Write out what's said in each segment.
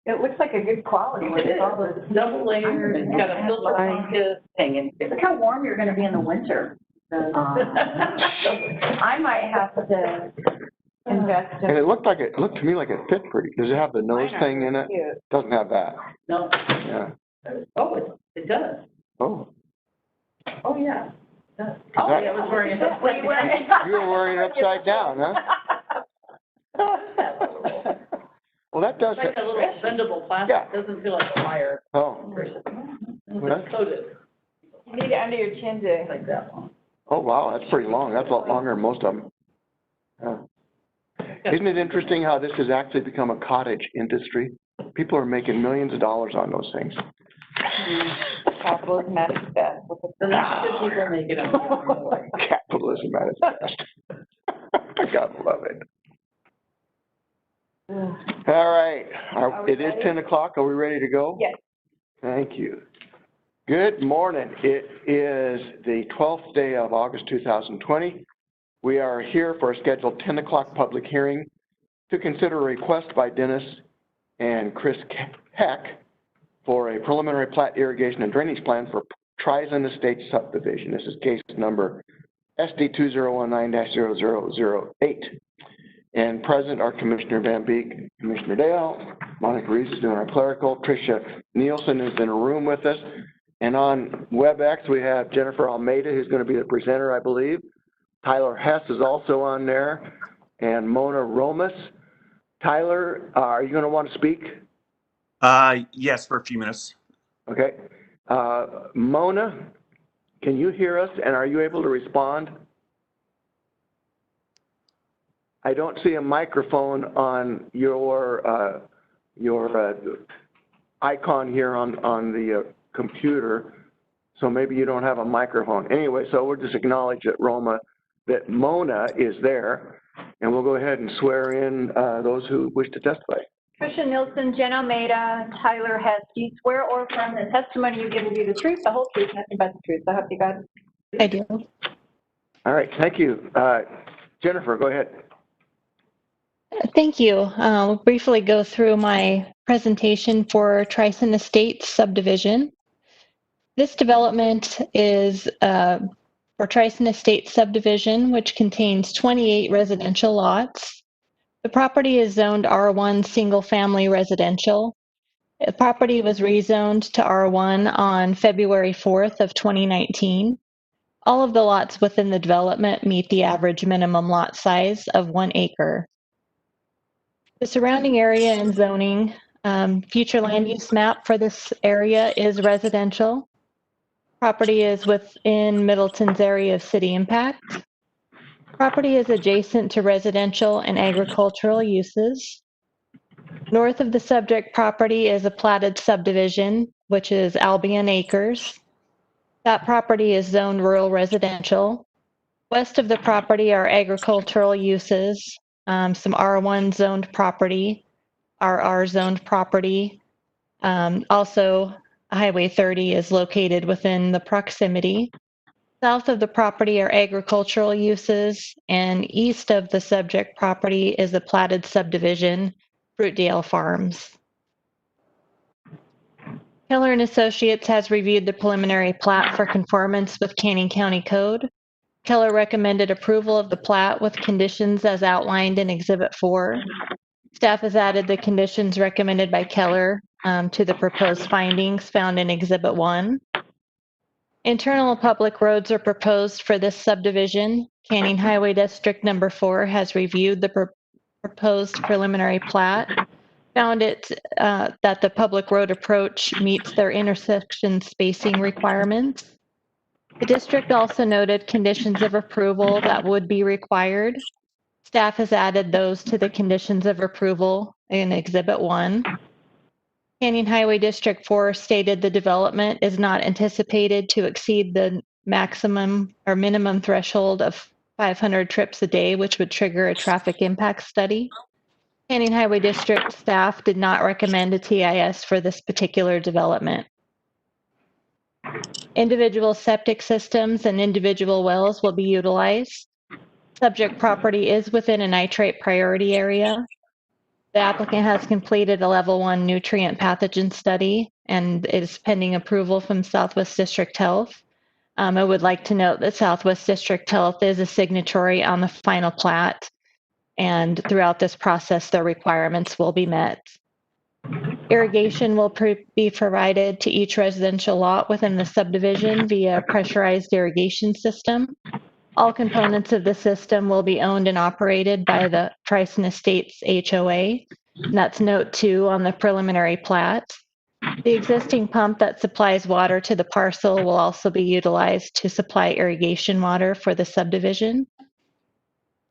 It looks like a good quality with all those. Double layer, and got a filter fungus hanging. Look how warm you're gonna be in the winter. I might have to invest in. And it looked to me like it fit pretty. Does it have the nose thing in it? Cute. Doesn't have that. No. Yeah. Oh, it does. Oh. Oh, yeah. It does. Oh, I was wearing it upside down. You were wearing it upside down, huh? Well, that does It's like it. a little bendable plastic. Yeah. It doesn't feel like a wire. Oh. It's coated You need it under your chin, Jay. like that one. Oh, wow, that's pretty long. That's a lot longer than most of them. Isn't it interesting how this has actually become a cottage industry? People are making millions of dollars on those things. Capitalism at its best. So that's good people make it up. Capitalism at its best. I gotta love it. All right, it is 10 o'clock. Are we ready to go? Yes. Thank you. Good morning. It is the 12th day of August 2020. We are here for a scheduled 10 o'clock public hearing to consider a request by Dennis and Chris Heck for a preliminary plat irrigation and drainage plan for Trison Estates subdivision. This is case number SD 2019-0008. And present are Commissioner Van Beek, Commissioner Dale, Monica Reese is doing our clerical, Tricia Nielsen is in a room with us. And on WebEx, we have Jennifer Almeida, who's going to be the presenter, I believe. Tyler Hess is also on there, and Mona Romas. Tyler, are you going to want to speak? Yes, for a few minutes. Okay. Mona, can you hear us, and are you able to respond? I don't see a microphone on your icon here on the computer, so maybe you don't have a microphone. Anyway, so we'll just acknowledge that Mona is there, and we'll go ahead and swear in those who wish to testify. Tricia Nielsen, Jen Almeida, Tyler Hess, do you swear or affirm the testimony you give will be the truth, the whole truth, nothing but the truth? I hope you got it. I do. All right, thank you. Jennifer, go ahead. Thank you. I'll briefly go through my presentation for Trison Estates subdivision. This development is for Trison Estates subdivision, which contains 28 residential lots. The property is zoned R1 single family residential. The property was rezoned to R1 on February 4th of 2019. All of the lots within the development meet the average minimum lot size of 1 acre. The surrounding area and zoning, future land use map for this area is residential. Property is within Middleton's area of city impact. Property is adjacent to residential and agricultural uses. North of the subject property is a platted subdivision, which is Albion Acres. That property is zoned rural residential. West of the property are agricultural uses, some R1 zoned property, RR zoned property. Also, Highway 30 is located within the proximity. South of the property are agricultural uses, and east of the subject property is a platted subdivision, Fruitdale Farms. Keller and Associates has reviewed the preliminary plat for conformance with Canning County Code. Keller recommended approval of the plat with conditions as outlined in Exhibit 4. Staff has added the conditions recommended by Keller to the proposed findings found in Exhibit 1. Internal public roads are proposed for this subdivision. Canning Highway District Number 4 has reviewed the proposed preliminary plat, found that the public road approach meets their intersection spacing requirements. The district also noted conditions of approval that would be required. Staff has added those to the conditions of approval in Exhibit 1. Canning Highway District 4 stated the development is not anticipated to exceed the maximum or minimum threshold of 500 trips a day, which would trigger a traffic impact study. Canning Highway District staff did not recommend a TIS for this particular development. Individual septic systems and individual wells will be utilized. Subject property is within a nitrate priority area. The applicant has completed a level 1 nutrient pathogen study and is pending approval from Southwest District Health. I would like to note that Southwest District Health is a signatory on the final plat, and throughout this process, their requirements will be met. Irrigation will be provided to each residential lot within the subdivision via a pressurized irrigation system. All components of the system will be owned and operated by the Trison Estates HOA. And that's note 2 on the preliminary plat. The existing pump that supplies water to the parcel will also be utilized to supply irrigation water for the subdivision.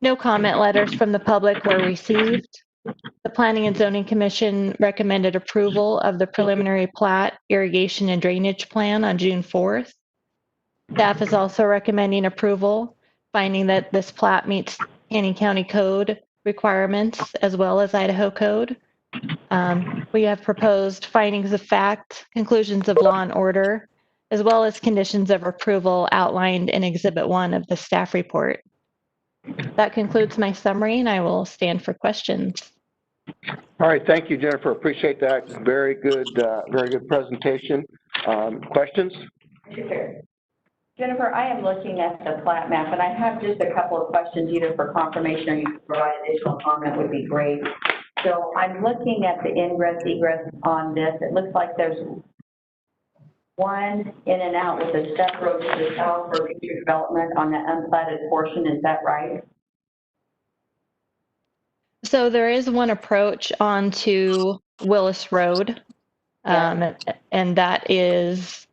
No comment letters from the public were received. The Planning and Zoning Commission recommended approval of the preliminary plat, irrigation and drainage plan on June 4th. Staff is also recommending approval, finding that this plat meets Canyon County Code requirements as well as Idaho Code. We have proposed findings of fact, conclusions of law and order, as well as conditions of approval outlined in Exhibit 1 of the staff report. That concludes my summary, and I will stand for questions. All right, thank you, Jennifer. Appreciate that. Very good presentation. Questions? Jennifer, I am looking at the plat map, and I have just a couple of questions, either for confirmation or you can provide additional comment would be great. So I'm looking at the ingress egress on this. It looks like there's one in and out with a step road to the south for future development on the unplatted portion. Is that right? So there is one approach onto Willis Road, and that is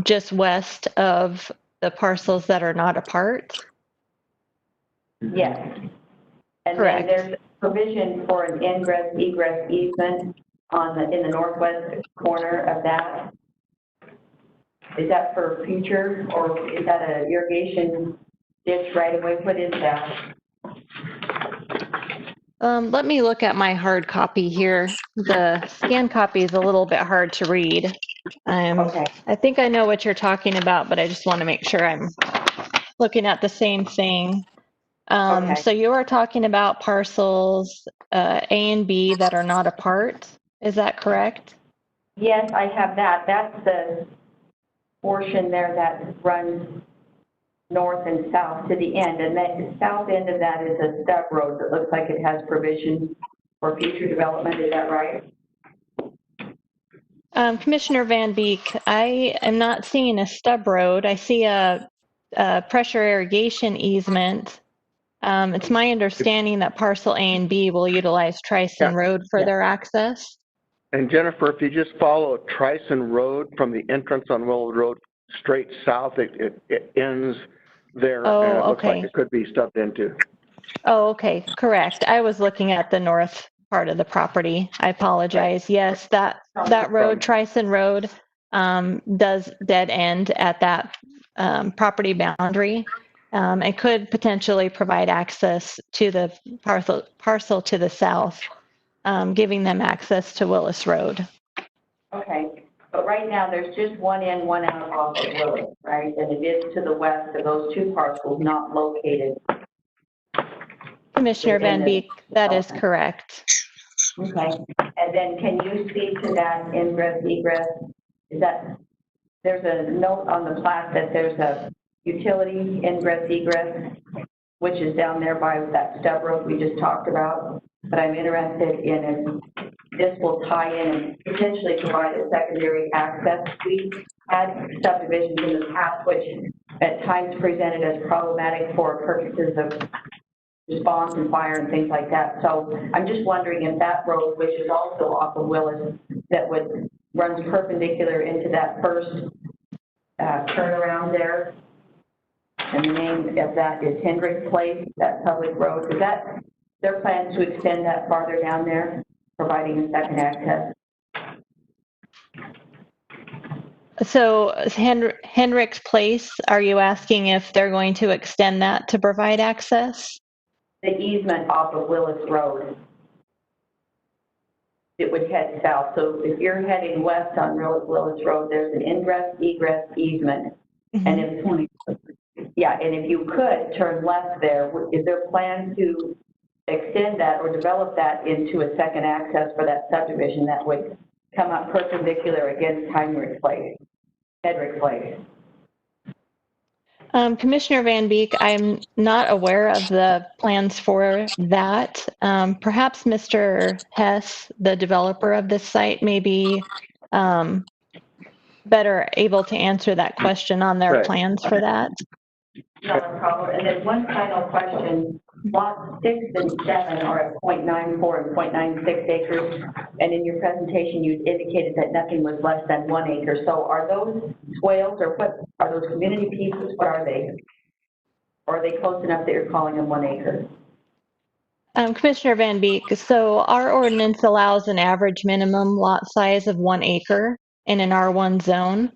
just west of the parcels that are not apart. Yes. And Correct. then there's provision for an ingress egress easement in the northwest corner of that. Is that for future, or is that an irrigation ditch right away? What is that? Let me look at my hard copy here. The scan copy is a little bit hard to read. Okay. I think I know what you're talking about, but I just want to make sure I'm looking at the same thing. Okay. So you are talking about parcels A and B that are not apart. Is that correct? Yes, I have that. That's the portion there that runs north and south to the end. And the south end of that is a stub road that looks like it has provision for future development. Is that right? Commissioner Van Beek, I am not seeing a stub road. I see a pressure irrigation easement. It's my understanding that parcel A and B will utilize Trison Road for their access. And Jennifer, if you just follow Trison Road from the entrance on Willow Road straight south, it ends there. Oh, and it looks okay. like it could be stubbed into. Oh, okay, correct. I was looking at the north part of the property. I apologize. Yes, that road, Trison Road, does dead end at that property boundary. It could potentially provide access to the parcel to the south, giving them access to Willis Road. Okay. But right now, there's just one in, one out off of Willis, right? And it is to the west of those two parcels not located. Commissioner Van Beek, that is correct. Okay. And then can you speak to that ingress egress? Is that, there's a note on the plat that there's a utility ingress egress, which is down there by that stub road we just talked about. But I'm interested in if this will tie in and potentially provide a secondary access. We had subdivisions in the past which at times presented as problematic for purposes of response and fire and things like that. So I'm just wondering if that road, which is also off of Willis, that runs perpendicular into that first turnaround there, and the name of that is Hendrick Place, that public road. Is that their plans to extend that farther down there, providing a second access? So Hendrick's Place, are you asking if they're going to extend that to provide access? The easement off of Willis Road. It would head south. So if you're heading west on Willis Road, there's an ingress egress easement. Mm-hmm. And if, yeah, and if you could turn left there, is there a plan to extend that or develop that into a second access for that subdivision that would come up perpendicular against Heinrich Place, Hedrick Place. Commissioner Van Beek, I'm not aware of the plans for that. Perhaps Mr. Hess, the developer of this site, may be better able to answer that question on their Right. plans for that. Not a problem. And then one final question. Lots 6 and 7 are at 0.94 and 0.96 acres. And in your presentation, you indicated that nothing was less than 1 acre. So are those swales or what, are those community pieces? What are they? Or are they close enough that you're calling them 1 acre? Commissioner Van Beek, so our ordinance allows an average minimum lot size of 1 acre in an R1 zone.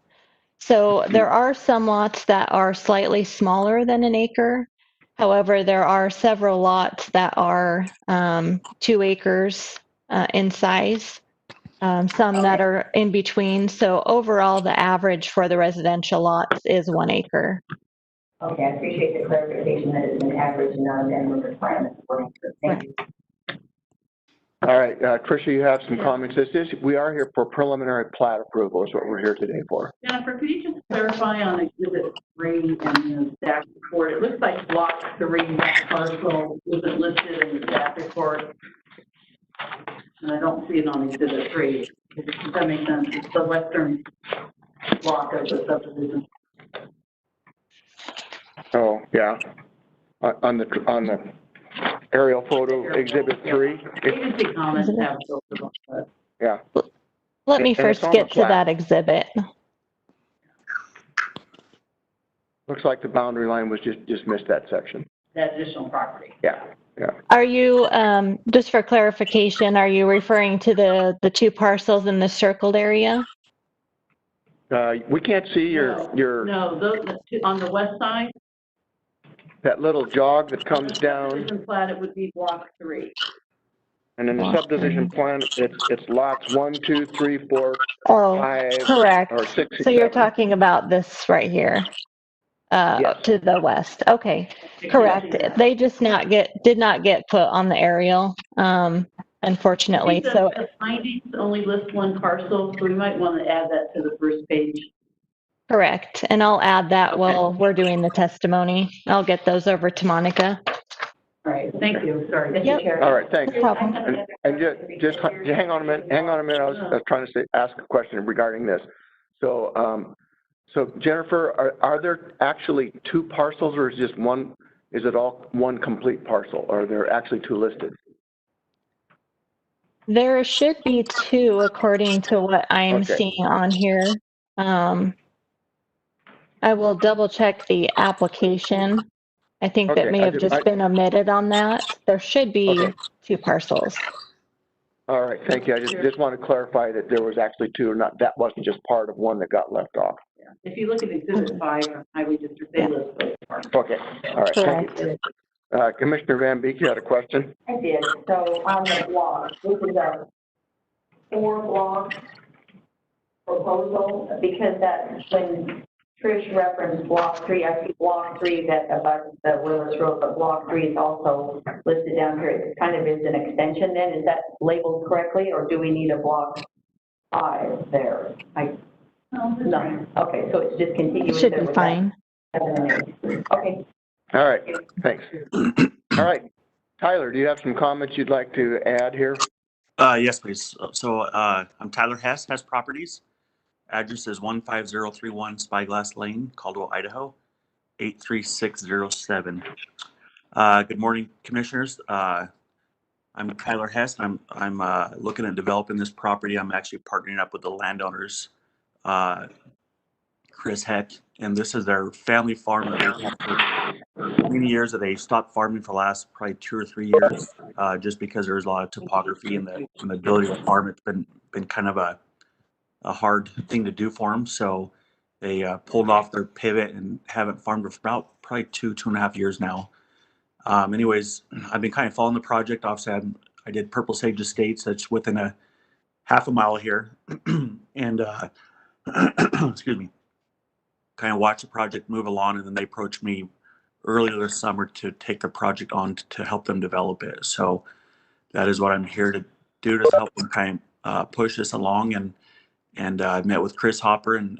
So there are some lots that are slightly smaller than an acre. However, there are several lots that are 2 acres in size, some that are in between. So overall, the average for the residential lots is 1 acre. Okay, I appreciate the clarification that it's an average and not a minimum requirement. Thank you. All right, Tricia, you have some comments. We are here for preliminary plat approval is what we're here today for. Jennifer, could you just clarify on Exhibit 3 and the staff report? It looks like Block 3 parcel isn't listed in the staff report. And I don't see it on Exhibit 3. Does that make sense? It's the western block of the subdivision. Oh, yeah. On the aerial photo, Exhibit 3. Agency comments have those, but Yeah. Let me And it's first on the get to plat. that exhibit. Looks like the boundary line was just missed that section. that additional property. Yeah, yeah. Are you, just for clarification, are you referring to the 2 parcels in the circled area? We can't see your No, those, on the west side, that little jog that comes down, subdivision plat, it would be Block 3. and in the subdivision plan, it's lots 1, 2, 3, 4, Oh, 5, correct. or 6. So you're talking about this right here, Yes. to the west. Okay, correct. They just did not get put on the aerial, unfortunately. I think So the findings only list 1 parcel, so we might want to add that to the first page. correct. And I'll add that Okay. while we're doing the testimony. I'll get those over to Monica. All right, thank you, sorry. Mr. Chair. All right, thanks. No problem. And just hang on a minute. I was trying to ask a question regarding this. So, so Jennifer, are there actually 2 parcels, or is just one? Is it all one complete parcel, or are there actually 2 listed? There should be 2 according to what I'm Okay. seeing on here. I will double check the application. I think Okay, that may I have just- just been omitted on that. There should be Okay. 2 parcels. All right, thank you. I just want to clarify that there was actually 2, or not, that wasn't just part of one that got left off. Yeah. If you look at Exhibit 5, Highway District, they list those parcels. Okay, all right, thank Correct. you. Commissioner Van Beek, you had a question? I did. So on the block, this is a 4-block proposal, because that, when Trish referenced Block 3, I see Block 3 that about the Willis Road, but Block 3 is also listed down here. It kind of is an extension then. Is that labeled correctly, or do we need a Block 5 there? No. Okay, so it's just It continuous. should there be with fine. that 7 and 8. Okay. All right, thanks. All right, Tyler, do you have some comments you'd like to add here? Yes, please. So I'm Tyler Hess Properties. Address is 15031 Spyglass Lane, Caldwell, Idaho, 83607. Good morning, commissioners. I'm Tyler Hess, and I'm looking at developing this property. I'm actually partnering up with the landowners, Chris Heck, and this is their family farm that they've had for many years. That they stopped farming for the last probably 2 or 3 years, just because there's a lot of topography and the ability to farm. It's been kind of a hard thing to do for them. So they pulled off their pivot and haven't farmed for about probably 2.5 years now. Anyways, I've been kind of following the project. Obviously, I did Purple Sage Estates. That's within a half a mile here. And excuse me, kind of watch the project move along. And then they approached me earlier this summer to take the project on to help them develop it. So that is what I'm here to do, to help them kind of push this along. And I met with Chris Hopper and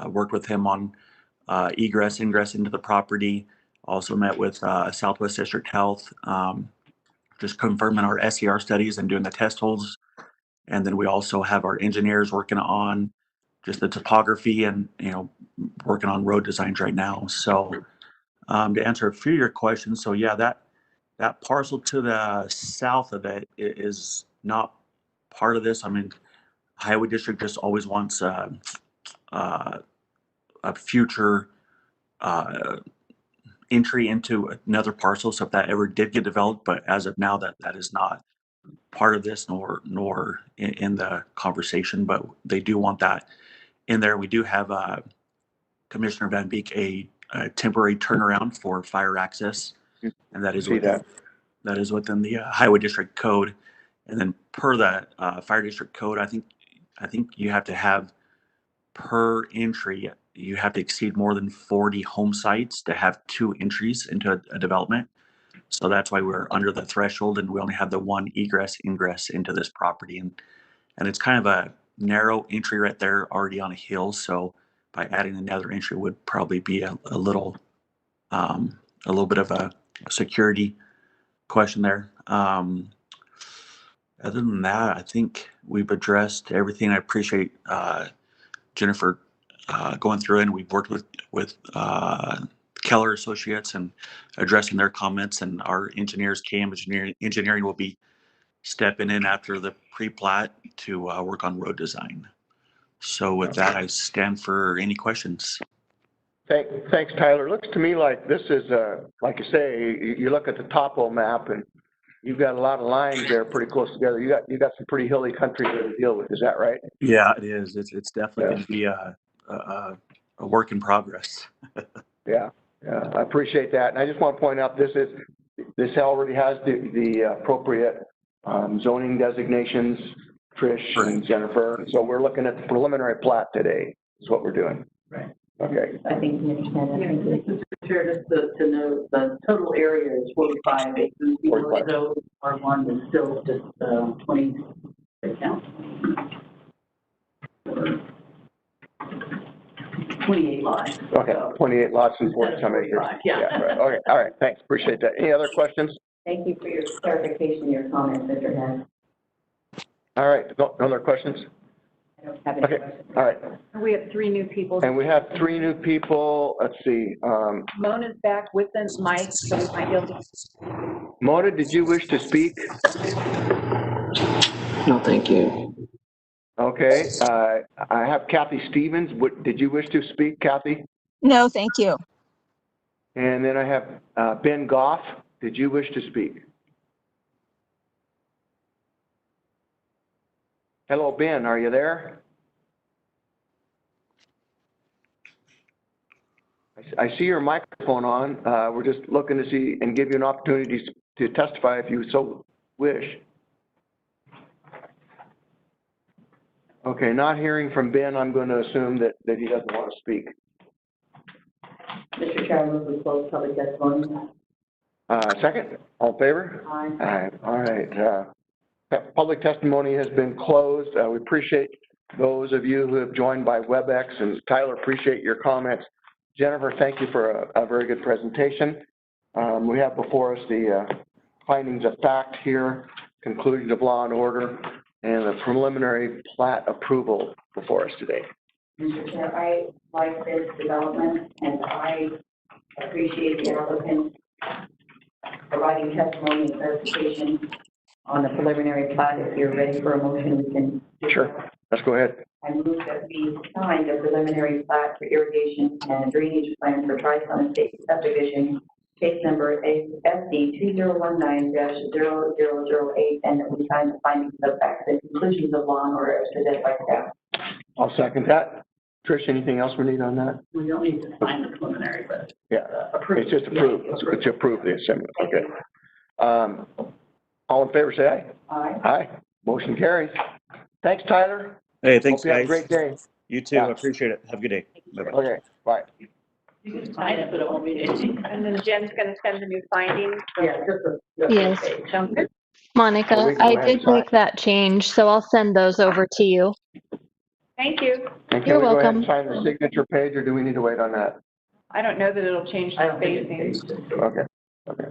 worked with him on egress, ingress into the property. Also met with Southwest District Health, just confirming our SER studies and doing the test holes. And then we also have our engineers working on just the topography and, working on road designs right now. So to answer a few of your questions, so yeah, that parcel to the south of it is not part of this. I mean, Highway District just always wants a future entry into another parcel. So if that ever did get developed, but as of now, that is not part of this, nor in the conversation. But they do want that in there. We do have Commissioner Van Beek a temporary turnaround for fire access, and that is that is within the Highway District Code. And then per that Fire District Code, I think you have to have per entry, you have to exceed more than 40 home sites to have 2 entries into a development. So that's why we're under the threshold, and we only have the 1 egress ingress into this property. And it's kind of a narrow entry right there, already on a hill. So by adding another entry would probably be a little bit of a security question there. Other than that, I think we've addressed everything. I appreciate Jennifer going through it, and we've worked with Keller Associates and addressing their comments, and our engineers, KM Engineering, will be stepping in after the pre-plat to work on road design. So with that, I stand for any questions. Thanks, Tyler. Looks to me like this is, like you say, you look at the topo map and you've got a lot of lines there pretty close together. You got some pretty hilly country there to deal with. Is that right? Yeah, it is. It's definitely going to be a work in progress. Yeah, I appreciate that. And I just want to point out this already has the appropriate zoning designations, Trish and Jennifer. And so we're looking at the preliminary plat today is what we're doing. Right. Okay. I think Mr. Chair, just to note, the total area is 45 acres. 45. So R1 is still just 20 count. 28 lots. Okay, 28 lots and 40-some acres. Yeah. Right. Okay, all right, thanks, appreciate that. Any other questions? Thank you for your clarification, your comments, Mr. Head. All right, no other questions? I don't have any Okay, questions. all right. We have 3 new people. And we have 3 new people. Let's see. Mona's back with the mic, so we might be able to. Mona, did you wish to speak? No, thank you. Okay, I have Kathy Stevens. Did you wish to speak, Kathy? No, thank you. And then I have Ben Goff. Did you wish to speak? Hello, Ben, are you there? I see your microphone on. We're just looking to see and give you an opportunity to testify if you so wish. Okay, not hearing from Ben, I'm going to assume that he doesn't want to speak. Mr. Chairman, we close public testimony. Second, all in favor? Aye. All right. Public testimony has been closed. We appreciate those of you who have joined by WebEx, and Tyler, appreciate your comments. Jennifer, thank you for a very good presentation. We have before us the findings of fact here, conclusion of law and order, and the preliminary plat approval before us today. Mr. Chair, I like this development, and I appreciate the applicant providing testimony and clarification on the preliminary plat. If you're ready for a motion, we can. Sure, let's go ahead. I move that we sign the preliminary plat for irrigation and drainage plan for Tri-Sun Estate subdivision, case number SD 2019-0008, and that we sign the findings of fact and conclusions of law and order as presented by staff. I'll second that. Trish, anything else we need on that? We don't need to sign the preliminary, but Yeah, approve. it's just approved. It's approved, the assembly. Okay. All in favor, say aye. Aye. Aye. Motion carries. Thanks, Tyler. Hey, thanks, Hope you have guys. a great day. You too. Yeah. I appreciate it. Have a good day. Bye-bye. Okay, bye. You can sign it, but it won't be anything. And then Jen's gonna send the new findings. Yeah, just a. Yes. page. Sound good? Monica, Well, we can I go ahead and did sign. make that change, so I'll send those over to you. Thank you. And You're can we go ahead and welcome. sign the signature page, or do we need to wait on that? I don't know that it'll change I the don't think it spacing. takes it. Okay, okay.